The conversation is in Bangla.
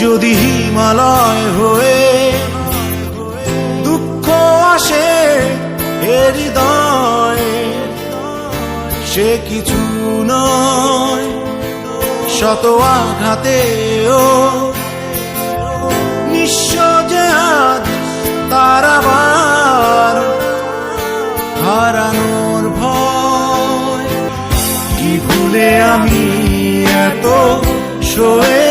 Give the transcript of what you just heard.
যদি হিমালয় হয়ে দুঃখ আসে এ হৃদয়ে, সে কিছু নয় শত আঘাতেও নিঃস্ব যে আজ তার আবার হারানোর ভয়। কি ভুলে আমি এত সয়ে